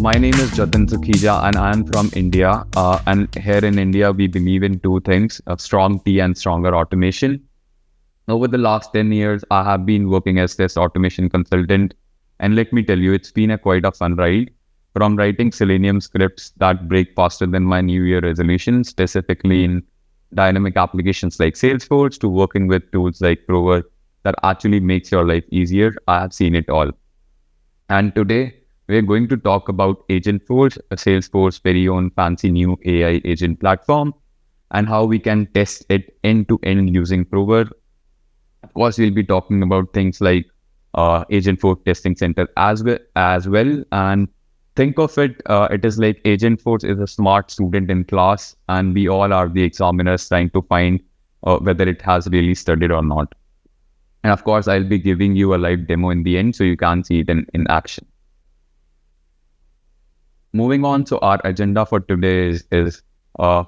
My name is Jatin Sukhija and I am from India. And here in India, we believe in two things, a strong T and stronger automation. Over the last 10 years, I have been working as this automation consultant. And let me tell you, it's been quite a fun ride. From writing Selenium scripts that break faster than my New Year resolutions, specifically in dynamic applications like Salesforce, to working with tools like Provar that actually makes your life easier, I have seen it all. And today, we're going to talk about Agentforce, a Salesforce very own fancy new AI agent platform, and how we can test it end-to-end using Provar. Of course, we'll be talking about things like Agentforce Testing Center as well. And think of it, it is like Agentforce is a smart student in class, and we all are the examiners trying to find whether it has really studied or not. And of course, I'll be giving you a live demo in the end so you can see it in action. Moving on, so our agenda for today is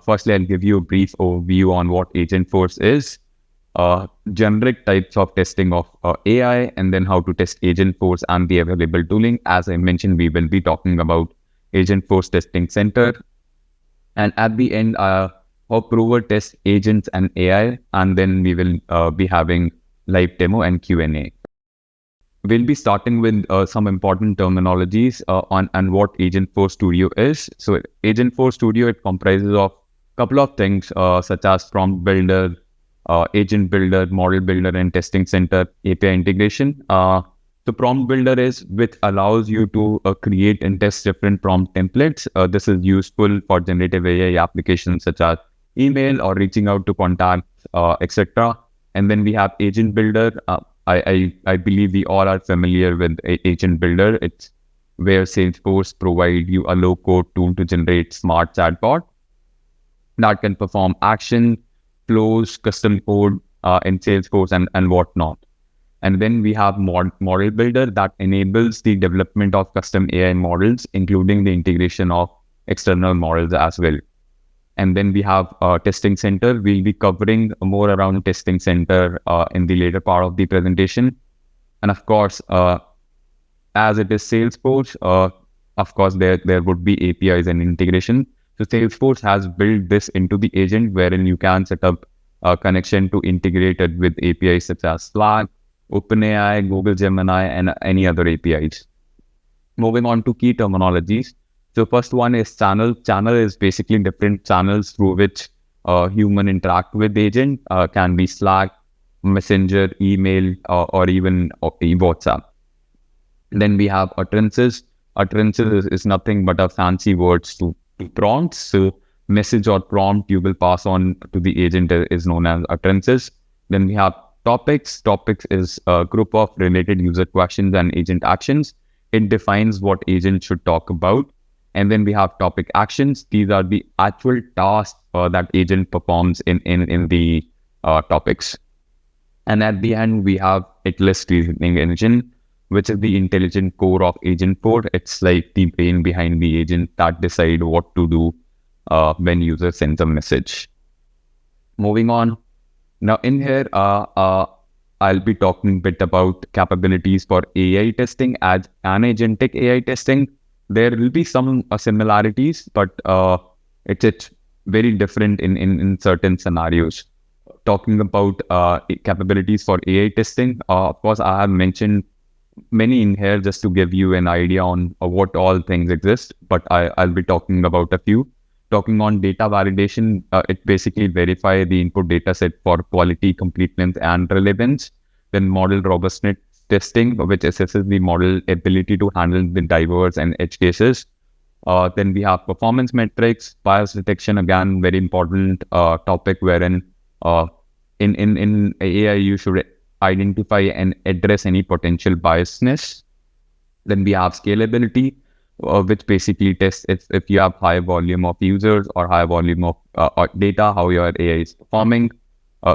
firstly, I'll give you a brief overview on what Agentforce is, generic types of testing of AI, and then how to test Agentforce and the available tooling. As I mentioned, we will be talking about Agentforce Testing Center. And at the end, how Provar tests agents and AI, and then we will be having live demo and Q&A. We'll be starting with some important terminologies on what Agentforce Studio is. So Agentforce Studio, it comprises of a couple of things such as prompt builder, agent builder, model builder, and testing center API integration. The prompt builder is which allows you to create and test different prompt templates. This is useful for generative AI applications such as email or reaching out to contacts, etc. And then we have agent builder. I believe we all are familiar with Agent Builder. It's where Salesforce provide you a low-code tool to generate smart chatbot that can perform action, flows, custom code in Salesforce and whatnot. And then we have Model Builder that enables the development of custom AI models, including the integration of external models as well. And then we have Testing Center. We'll be covering more around Testing Center in the later part of the presentation. And of course, as it is Salesforce, of course, there would be APIs and integration. So Salesforce has built this into the agent wherein you can set up a connection to integrate it with APIs such as Slack, OpenAI, Google Gemini, and any other APIs. Moving on to key terminologies. So first one is channel. Channel is basically different channels through which human interact with the agent. Can be Slack, Messenger, email, or even WhatsApp. Then we have utterances. Utterances is nothing but a fancy words to prompts. So message or prompt you will pass on to the agent is known as utterances. Then we have topics. Topics is a group of related user questions and agent actions. It defines what agent should talk about. And then we have topic actions. These are the actual tasks that agent performs in the topics. And at the end, we have Atlas reasoning engine, which is the intelligent core of Agentforce. It's like the brain behind the agent that decide what to do when user sends a message. Moving on. Now in here, I'll be talking a bit about capabilities for AI testing and agentic AI testing. There will be some similarities, but it's very different in certain scenarios. Talking about capabilities for AI testing, of course, I have mentioned many in here just to give you an idea on what all things exist, but I'll be talking about a few. Talking on data validation, it basically verify the input data set for quality, completeness, and relevance. Then model robustness testing, which assesses the model ability to handle the diverse and edge cases. Then we have performance metrics, bias detection, again, very important topic wherein in AI, you should identify and address any potential biasness. Then we have scalability, which basically tests if you have high volume of users or high volume of data, how your AI is performing.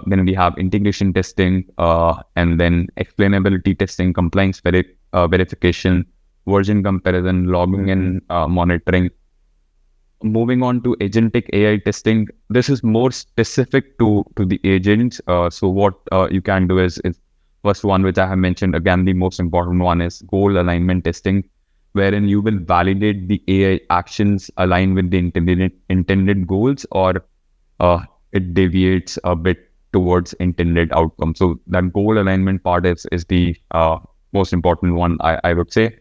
Then we have integration testing, and then explainability testing, compliance verification, version comparison, logging and monitoring. Moving on to agentic AI testing, this is more specific to the agents. So what you can do is first one, which I have mentioned, again, the most important one is goal alignment testing. wherein you will validate the AI actions align with the intended goals, or it deviates a bit towards intended outcome. So that goal alignment part is the most important one, I would say.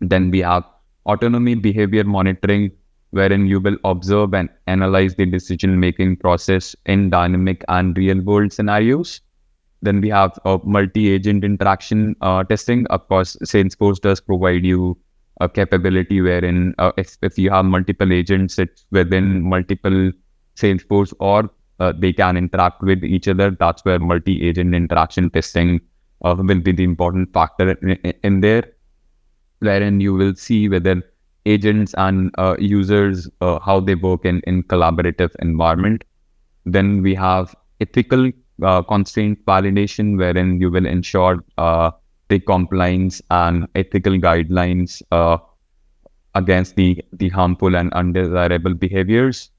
Then we have autonomy behavior monitoring, wherein you will observe and analyze the decision-making process in dynamic and real-world scenarios. Then we have multi-agent interaction testing. Of course, Salesforce does provide you a capability wherein if you have multiple agents sit within multiple Salesforce, or they can interact with each other, that's where multi-agent interaction testing will be the important factor in there, wherein you will see whether agents and users, how they work in collaborative environment. Then we have ethical constraint validation, wherein you will ensure the compliance and ethical guidelines against the harmful and undesirable behaviors.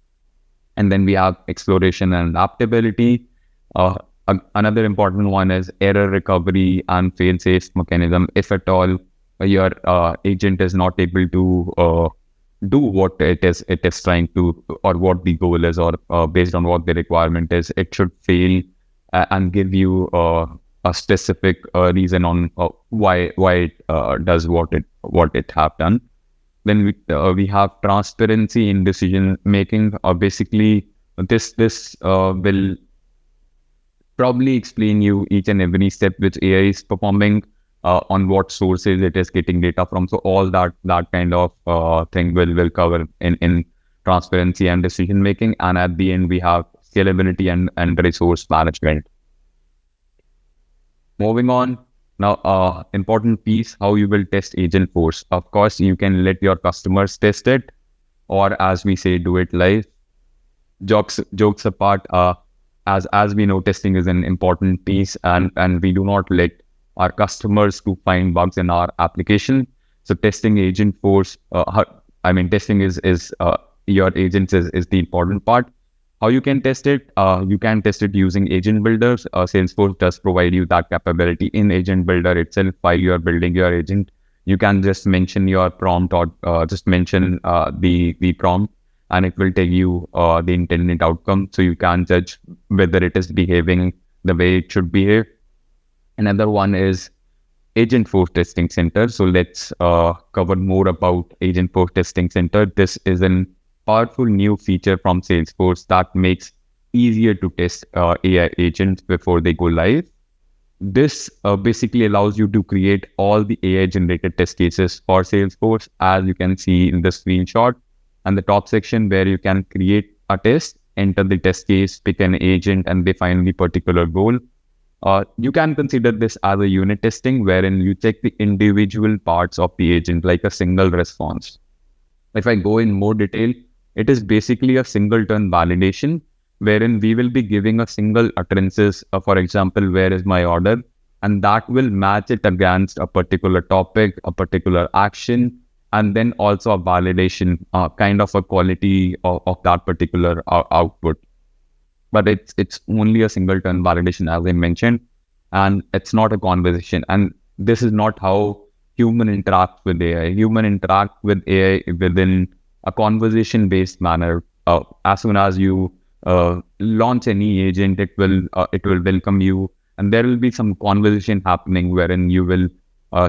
And then we have exploration and adaptability. Another important one is error recovery and fail-safe mechanism. If at all your agent is not able to do what it is trying to, or what the goal is, or based on what the requirement is, it should fail and give you a specific reason on why it does what it have done. Then we have transparency in decision making. Basically, this will probably explain you each and every step which AI is performing, on what sources it is getting data from. So all that kind of thing will cover in transparency and decision making. And at the end, we have scalability and resource management. Moving on. Now, important piece, how you will test Agentforce. Of course, you can let your customers test it, or as we say, do it live. Jokes apart, as we know, testing is an important piece, and we do not let our customers to find bugs in our application. So testing Agentforce, testing is your agents is the important part. How you can test it? You can test it using agent builders. Salesforce does provide you that capability in agent builder itself. While you are building your agent, you can just mention your prompt, or just mention the prompt, and it will tell you the intended outcome. So you can judge whether it is behaving the way it should behave. Another one is Agentforce Testing Center. So let's cover more about Agentforce Testing Center. This is an powerful new feature from Salesforce that makes easier to test AI agents before they go live. This basically allows you to create all the AI generated test cases for Salesforce, as you can see in the screenshot and the top section, where you can create a test, enter the test case, pick an agent, and define the particular goal. You can consider this as a unit testing, wherein you check the individual parts of the agent like a single response. If I go in more detail, it is basically a single turn validation, wherein we will be giving a single utterances, for example, where is my order? And that will match it against a particular topic, a particular action, and then also a validation, kind of a quality of that particular output. But it's only a single turn validation, as I mentioned, and it's not a conversation. And this is not how human interact with AI. Human interact with AI within a conversation-based manner. As soon as you launch any agent, it will welcome you, and there will be some conversation happening wherein you will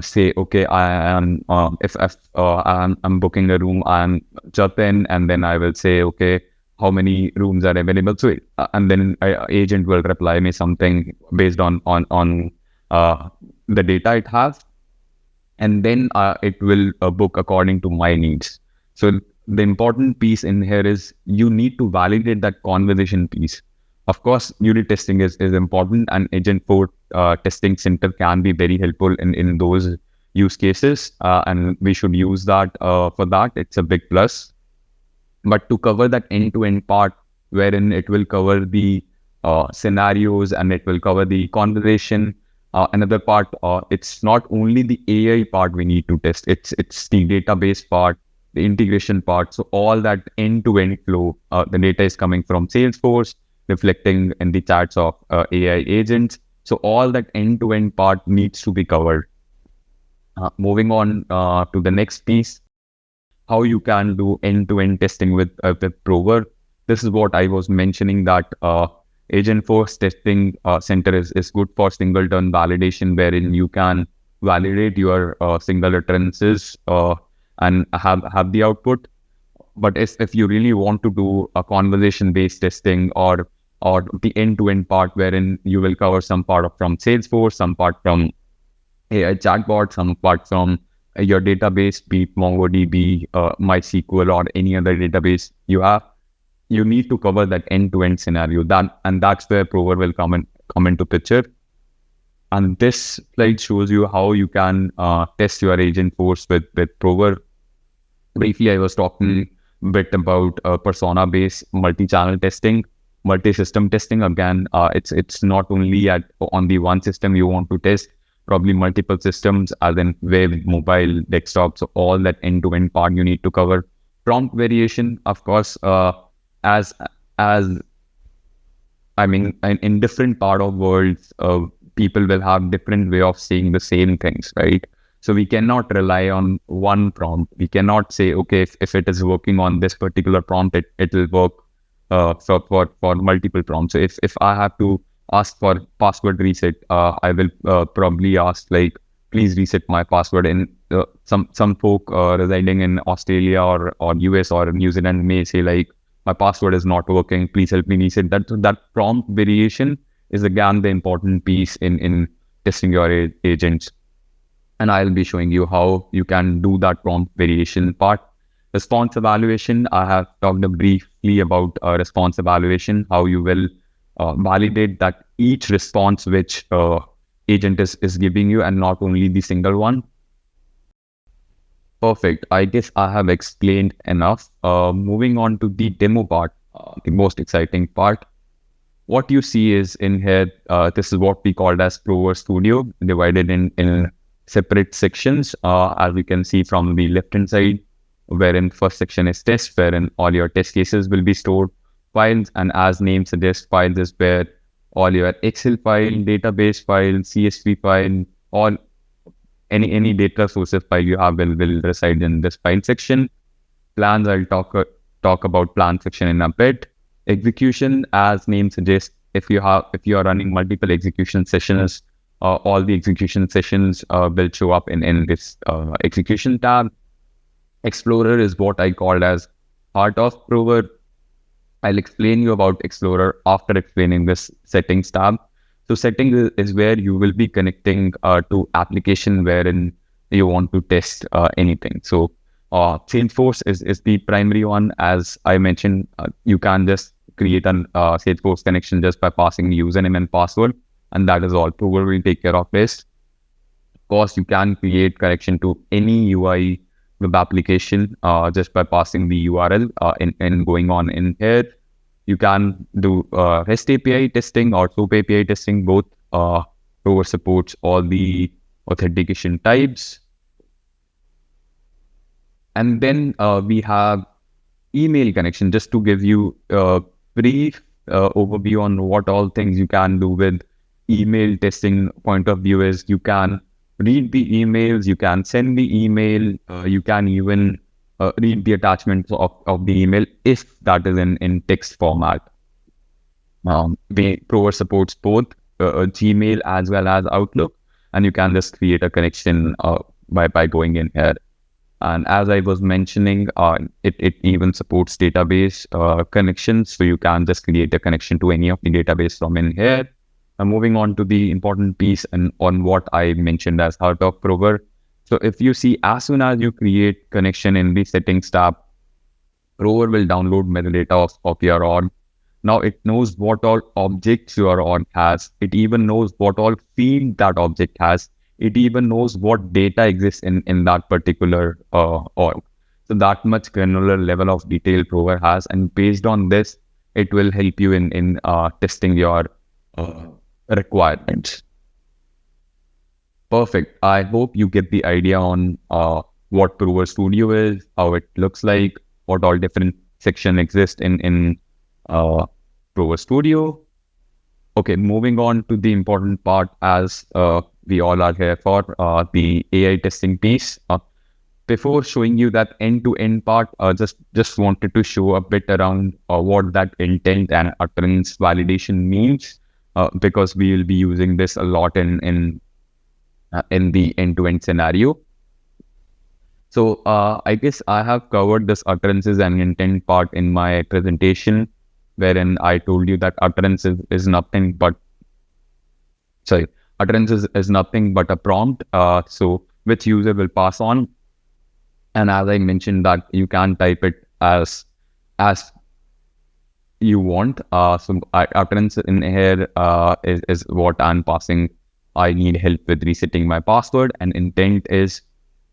say, okay, I am if I'm booking a room, I'm jump in, and then I will say, okay, how many rooms are available? So and then agent will reply me something based on the data it has, and then it will book according to my needs. So the important piece in here is you need to validate that conversation piece. Of course, unit testing is important, and Agentforce Testing Center can be very helpful in those use cases, and we should use that for that. It's a big plus. But to cover that end-to-end part, wherein it will cover the scenarios and it will cover the conversation, another part, it's not only the AI part we need to test, it's the database part, the integration part. So all that end-to-end flow, the data is coming from Salesforce, reflecting in the charts of AI agents. So all that end-to-end part needs to be covered. Moving on to the next piece, how you can do end-to-end testing with Prover. This is what I was mentioning, that Agentforce testing center is good for single-turn validation, wherein you can validate your single utterances and have the output. But if you really want to do a conversation-based testing, or the end-to-end part, wherein you will cover some part from Salesforce, some part from AI chatbot, some part from your database, be it MongoDB, MySQL, or any other database you have, you need to cover that end-to-end scenario. That's where Prover will come into picture. And this slide shows you how you can test your Agentforce with Prover. Briefly, I was talking a bit about persona-based multi-channel testing, multi-system testing. Again, it's not only on the one system you want to test, probably multiple systems, as in web, mobile, desktop. So all that end-to-end part you need to cover. Prompt variation, of course, as I mean, in different part of worlds, people will have different way of saying the same things, right? So we cannot rely on one prompt. We cannot say, okay, if it is working on this particular prompt, it will work for multiple prompts. So if I have to ask for password reset, I will probably ask like, please reset my password. And some folk residing in Australia or US or New Zealand may say like, my password is not working, please help me reset. That prompt variation is again the important piece in testing your agents. And I'll be showing you how you can do that prompt variation part. Response evaluation, I have talked briefly about response evaluation, how you will validate that each response which agent is giving you, and not only the single one. Perfect. I guess I have explained enough. Moving on to the demo part, the most exciting part. What you see is in here, this is what we called as Provar Studio, divided in separate sections, as we can see from the left-hand side, wherein first section is test, wherein all your test cases will be stored. Files, and as name suggests, files is where all your Excel file, database file, CSV file, all any data sources file you have will reside in this file section. Plans, I'll talk about plan section in a bit. Execution, as name suggests, if you are running multiple execution sessions, all the execution sessions will show up in this execution tab. Explorer is what I called as heart of Prover. I'll explain you about Explorer after explaining this settings tab. So settings is where you will be connecting to application wherein you want to test anything. So Salesforce is the primary one. As I mentioned, you can just create an Salesforce connection just by passing the username and password, and that is all. Prover will take care of this. Of course, you can create connection to any UI web application just by passing the URL and going on in here. You can do REST API testing or SOAP API testing. Both Prover supports all the authentication types. And then we have email connection. Just to give you a brief overview on what all things you can do with email testing point of view is you can read the emails, you can send the email, you can even read the attachments of the email if that is in text format. Prover supports both Gmail as well as Outlook, and you can just create a connection by going in here. And as I was mentioning, it even supports database connections, so you can just create a connection to any of the database from in here. Moving on to the important piece and on what I mentioned as heart of Prover. So if you see, as soon as you create connection in the settings tab, Prover will download metadata of your org. Now it knows what all objects your org has. It even knows what all field that object has. It even knows what data exists in that particular org. So that much granular level of detail Prover has, and based on this, it will help you in testing your requirements. Perfect. I hope you get the idea on what Provar Studio is, how it looks like, what all different sections exist in Provar Studio. Okay, moving on to the important part. As we all are here for, the AI testing piece. Before showing you that end-to-end part, just wanted to show a bit around what that intent and utterance validation means, because we will be using this a lot in the end-to-end scenario. So I guess I have covered this utterances and intent part in my presentation, wherein I told you that is nothing but utterance is nothing but a prompt, so which user will pass on. And as I mentioned, that you can type it as you want. So utterance in here is what I'm passing. I need help with resetting my password, and intent is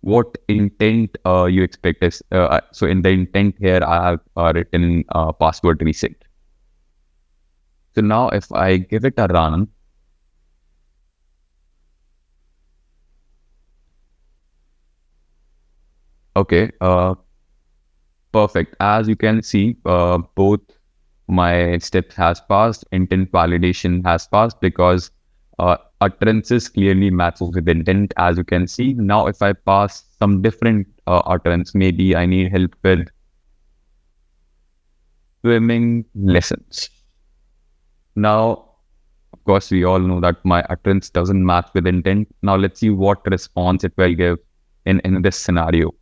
what intent you expect is. So in the intent here, I have written password reset. So now if I give it a run, okay, perfect. As you can see, both my steps has passed, intent validation has passed, because utterances clearly matches with intent, as you can see. Now, if I pass some different utterance, maybe I need help with swimming lessons. Now, of course, we all know that my utterance doesn't match with intent. Now, let's see what response it will give in this scenario.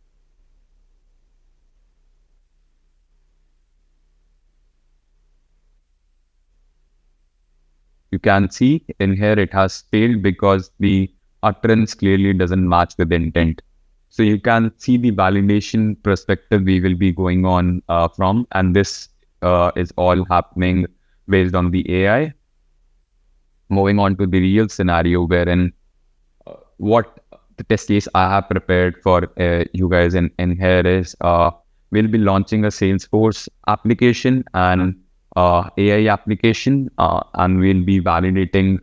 You can see in here it has failed because the utterance clearly doesn't match with intent. So you can see the validation perspective we will be going on from, and this is all happening based on the AI. Moving on to the real scenario, wherein what the test case I have prepared for you guys in here is, we'll be launching a Salesforce application and AI application, and we'll be validating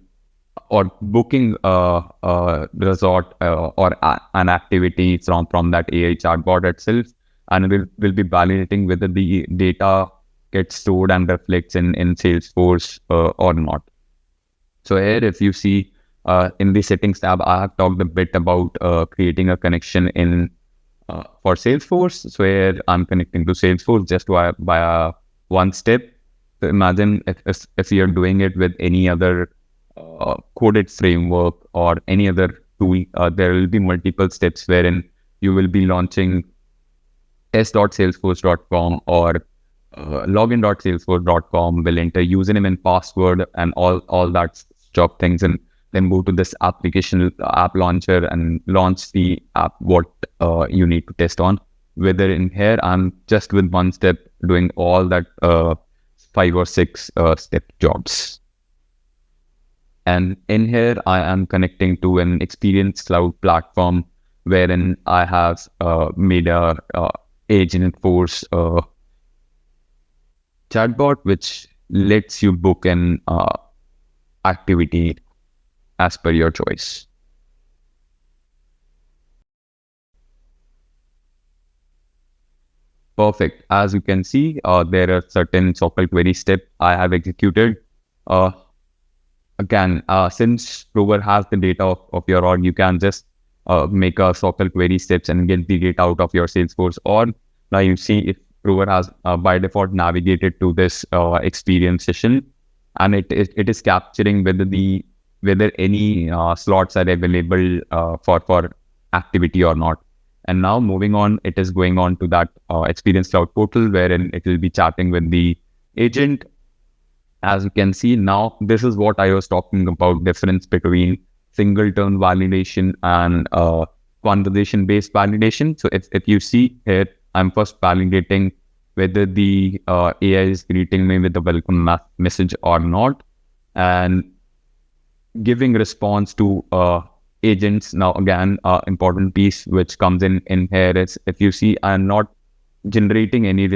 or booking a resort or an activity from that AI chatbot itself, and we'll be validating whether the data gets stored and reflects in Salesforce or not. So here, if you see in the settings tab, I have talked a bit about creating a connection in for Salesforce. So here I'm connecting to Salesforce just by one step. So imagine if you're doing it with any other coded framework or any other tool, there will be multiple steps wherein you will be launching test.salesforce.com or login.salesforce.com, will enter username and password and all that job things, and then go to this application app launcher and launch the app what you need to test on. Whether in here I'm just with one step doing all that 5 or 6 step jobs. And in here, I am connecting to an Experience Cloud platform wherein I have made a Agentforce chatbot, which lets you book an activity as per your choice. Perfect. As you can see, there are certain SQL query steps I have executed. Again, since Provar has the data of your org, you can just make a SQL query steps and get the data out of your Salesforce org. Now you see if Provar has by default navigated to this experience session, and it is capturing whether any slots are available for activity or not. And now moving on, it is going on to that Experience Cloud portal wherein it will be chatting with the agent. As you can see now, this is what I was talking about, difference between single-turn validation and conversation-based validation. So if you see here, I'm first validating whether the AI is greeting me with a welcome message or not, and giving response to agents. Now again, important piece which comes in here is, if you see, I'm not generating any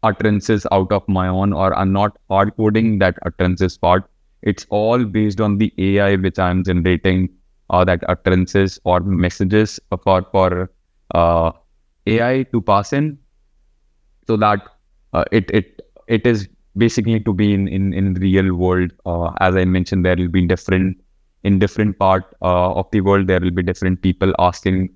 utterances out of my own, or I'm not hard coding that utterances part. It's all based on the AI which I'm generating that utterances or messages for AI to pass in, so that it is basically to be in real world. As I mentioned, there will be different in different part of the world, there will be different people asking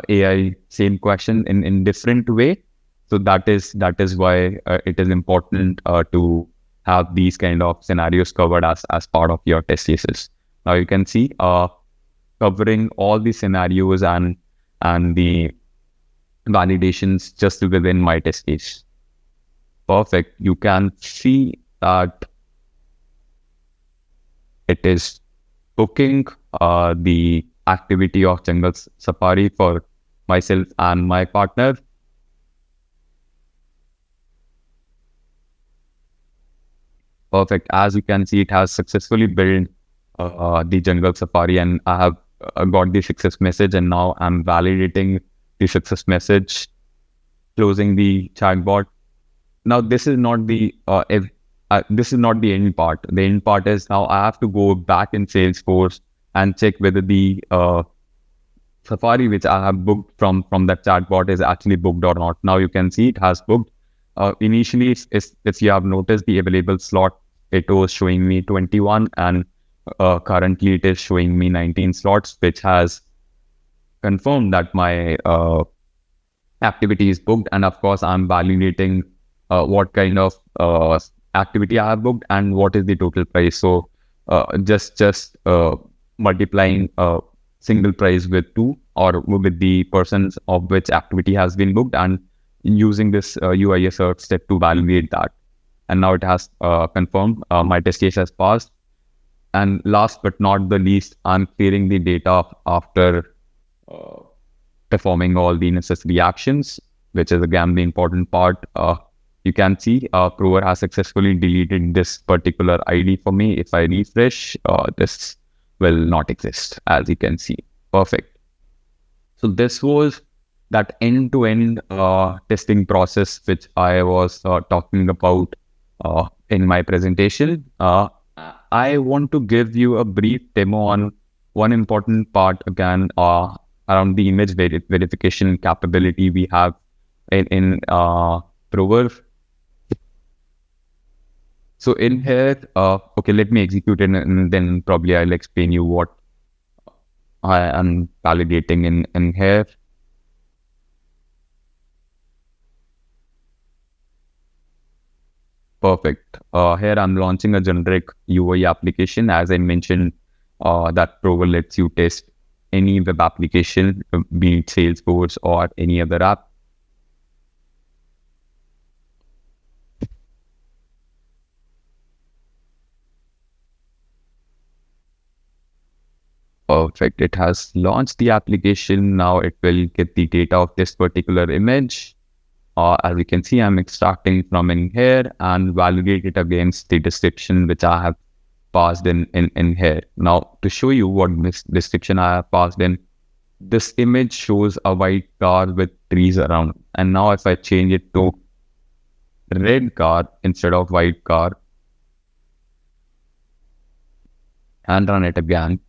AI same question in different way. So that is why it is important to have these kind of scenarios covered as part of your test cases. Now you can see covering all the scenarios and the validations just within my test case. Perfect. You can see that it is booking the activity of Jungle Safari for myself and my partner. Perfect. As you can see, it has successfully built the Jungle Safari, and I have got the success message, and now I'm validating the success message, closing the chatbot. Now this is not the this is not the end part. The end part is now I have to go back in Salesforce and check whether the Safari which I have booked from that chatbot is actually booked or not. Now you can see it has booked. Initially, if you have noticed the available slot, it was showing me 21, and currently it is showing me 19 slots, which has confirmed that my activity is booked. And of course, I'm validating what kind of activity I have booked and what is the total price. So just multiplying single price with 2 or with the persons of which activity has been booked, and using this UI assert step to validate that. And now it has confirmed my test case has passed. And last but not the least, I'm clearing the data after performing all the necessary actions, which is again the important part. You can see Provar has successfully deleted this particular ID for me. If I refresh, this will not exist, as you can see. Perfect. So this was that end-to-end testing process which I was talking about in my presentation. I want to give you a brief demo on one important part again around the image verification capability we have in Provar. So in here, okay, let me execute it, and then probably I'll explain you what I am validating in here. Perfect. Here I'm launching a generic UI application. As I mentioned, that Provar lets you test any web application, be it Salesforce or any other app. Perfect. It has launched the application. Now it will get the data of this particular image. As you can see, I'm extracting from in here and validate it against the description which I have passed in here. Now, to show you what this description I have passed in, this image shows a white car with trees around. And now if I change it to red car instead of white car and run it again,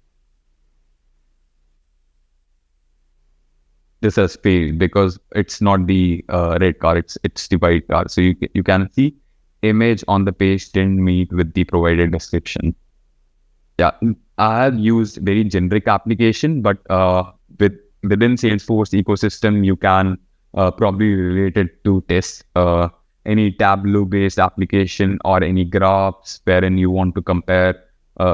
this has failed because it's not the red car, it's the white car. So you can see image on the page didn't meet with the provided description. Yeah, I have used very generic application, but within Salesforce ecosystem, you can probably relate it to test any Tableau based application or any graphs wherein you want to compare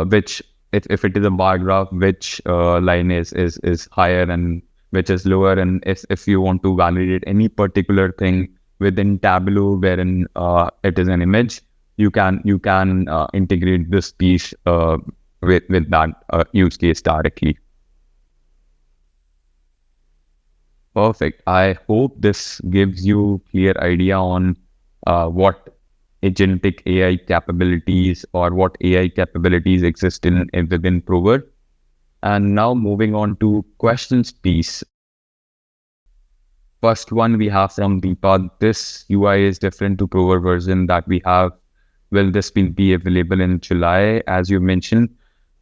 which, if it is a bar graph, which line is higher and which is lower. And if you want to validate any particular thing within Tableau wherein it is an image, you can integrate this piece with that use case directly. Perfect. I hope this gives you clear idea on what agentic AI capabilities or what AI capabilities exist within Provar. And now moving on to questions piece. First one we have from Deepa. This UI is different to Provar version that we have. Will this be available in July, as you mentioned?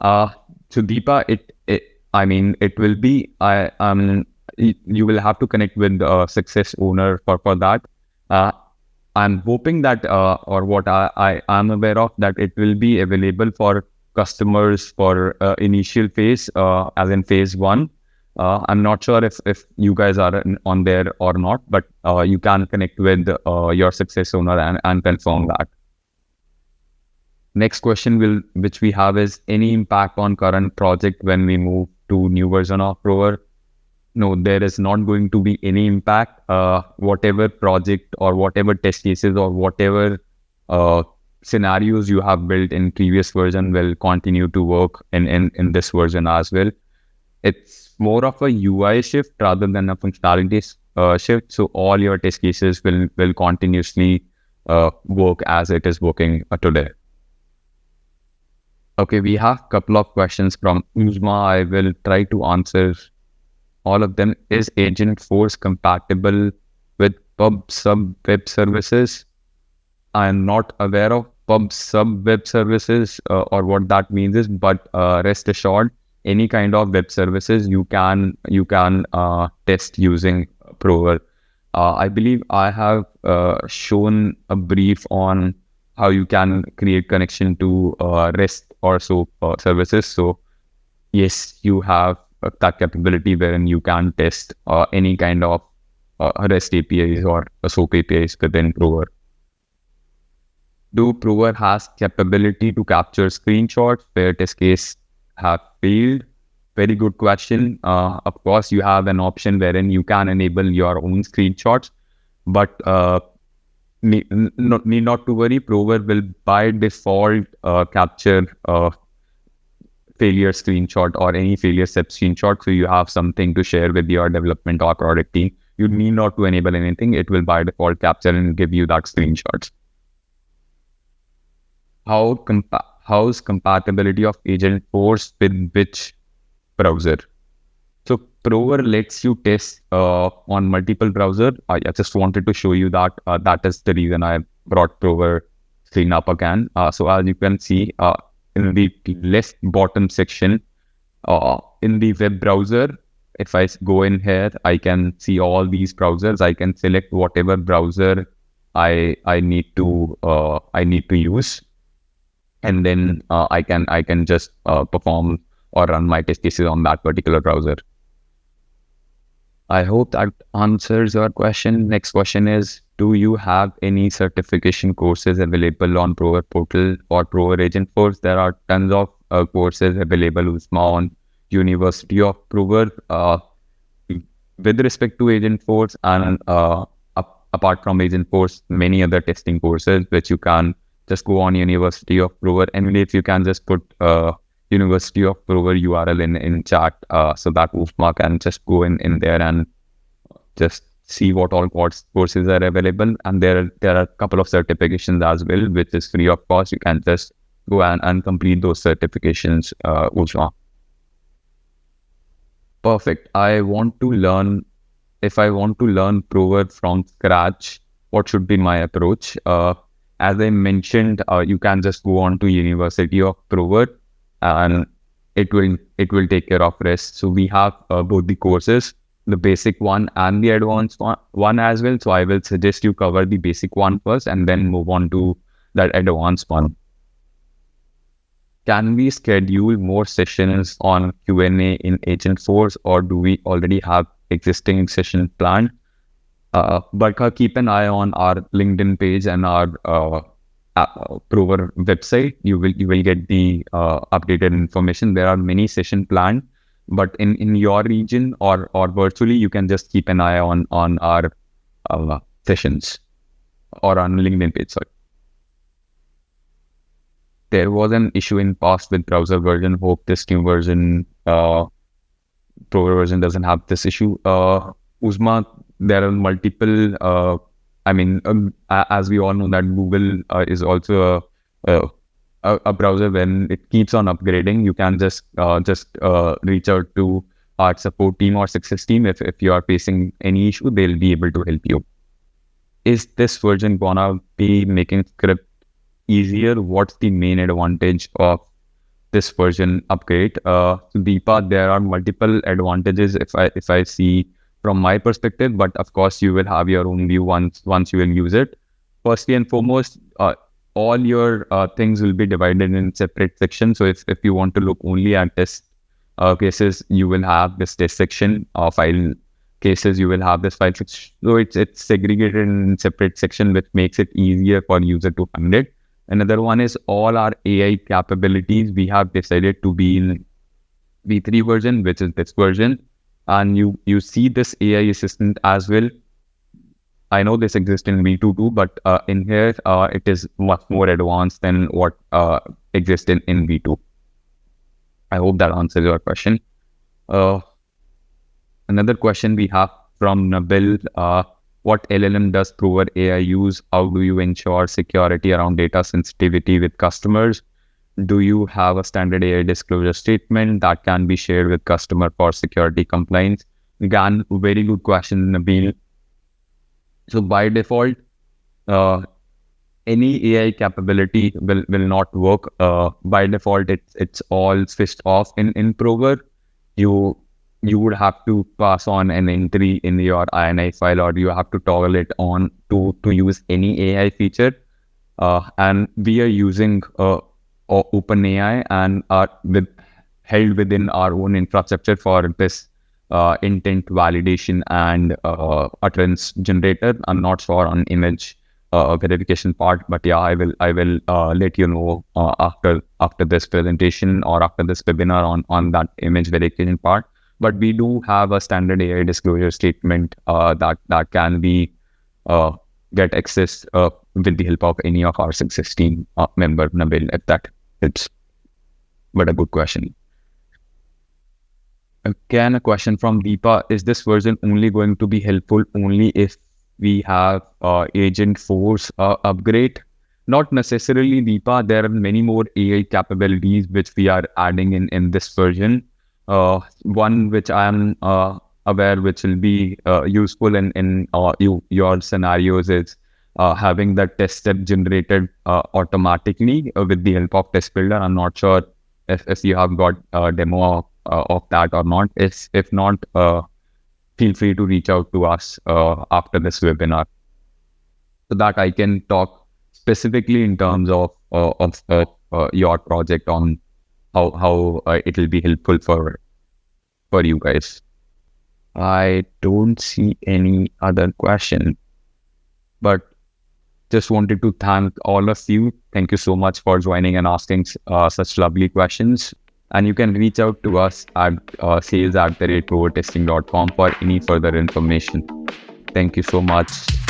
So Deepa, it will be. You will have to connect with the success owner for that. I'm hoping that, or what I am aware of, that it will be available for customers for initial phase, as in phase one. I'm not sure if you guys are on there or not, but you can connect with your success owner and confirm that. Next question which we have is any impact on current project when we move to new version of Provar? No, there is not going to be any impact. Whatever project or whatever test cases or whatever scenarios you have built in previous version will continue to work in this version as well. It's more of a UI shift rather than a functionality shift. So all your test cases will continuously work as it is working today. Okay, we have a couple of questions from Uzma. I will try to answer all of them. Is Agentforce compatible with pub sub web services? I am not aware of pub sub web services or what that means is, but rest assured, any kind of web services you can test using Provar. I believe I have shown a brief on how you can create connection to REST or SOAP services. So yes, you have that capability wherein you can test any kind of REST APIs or SOAP APIs within Provar. Do Provar has capability to capture screenshots where test case have failed? Very good question. Of course, you have an option wherein you can enable your own screenshots, but need not to worry. Provar will by default capture failure screenshot or any failure step screenshot. So you have something to share with your development or product team. You need not to enable anything. It will by default capture and give you that screenshots. How's compatibility of Agentforce with which browser? So Provar lets you test on multiple browsers. I just wanted to show you that. That is the reason I brought Provar screen up again. So as you can see in the left bottom section, in the web browser, if I go in here, I can see all these browsers. I can select whatever browser I need to use, and then I can just perform or run my test cases on that particular browser. I hope that answers your question. Next question is, do you have any certification courses available on Provar portal or Provar Agentforce? There are tons of courses available on University of Provar with respect to Agentforce, and apart from Agentforce, many other testing courses which you can just go on University of Provar. And if you can just put University of Provar URL in chat, so that Ufma can just go in there and just see what all courses are available. And there are a couple of certifications as well, which is free of cost. You can just go and complete those certifications, Ufma. Perfect. If I want to learn Provar from scratch, what should be my approach? As I mentioned, you can just go on to University of Provar, and it will take care of rest. So we have both the courses, the basic one and the advanced one as well. So I will suggest you cover the basic one first and then move on to that advanced one. Can we schedule more sessions on Q&A in Agentforce, or do we already have existing session planned? But keep an eye on our LinkedIn page and our Provar website. You will get the updated information. There are many sessions planned, but in your region or virtually, you can just keep an eye on our sessions or on LinkedIn page. Sorry. There was an issue in past with browser version. Hope this new version, Provar version, doesn't have this issue. Uzma, there are multiple. As we all know that Google is also a browser. When it keeps on upgrading, you can just reach out to our support team or success team. If you are facing any issue, they'll be able to help you. Is this version gonna be making script easier? What's the main advantage of this version upgrade? Deepa, there are multiple advantages if I see from my perspective, but of course you will have your own view once you will use it. Firstly and foremost, all your things will be divided in separate sections. So if you want to look only at test cases, you will have this test section. File cases, you will have this file section. So it's segregated in separate section, which makes it easier for user to find it. Another one is all our AI capabilities. We have decided to be in V3 version, which is this version. And you see this AI assistant as well. I know this exists in V2 too, but in here, it is much more advanced than what exists in V2. I hope that answers your question. Another question we have from Nabil, what LLM does Provar AI use? How do you ensure security around data sensitivity with customers? Do you have a standard AI disclosure statement that can be shared with customer for security compliance? Again, very good question, Nabil. So by default, any AI capability will not work. By default, it's all switched off in Provar. You would have to pass on an entry in your INI file, or you have to toggle it on to use any AI feature. And we are using OpenAI and are held within our own infrastructure for this intent validation and utterance generator. I'm not sure on image verification part, but yeah, I will let you know after this presentation or after this webinar on that image verification part. But we do have a standard AI disclosure statement that can be get accessed with the help of any of our 616 member, Nabil, if that helps. But a good question. Again, a question from Deepa. Is this version only going to be helpful only if we have Agentforce upgrade? Not necessarily, Deepa. There are many more AI capabilities which we are adding in this version. One which I am aware which will be useful in your scenarios is having the test step generated automatically with the help of Test Builder. I'm not sure if you have got a demo of that or not. If not, feel free to reach out to us after this webinar so that I can talk specifically in terms of your project on how it will be helpful for you guys. I don't see any other question, but just wanted to thank all of you. Thank you so much for joining and asking such lovely questions. And you can reach out to us at sales@provartesting.com for any further information. Thank you so much.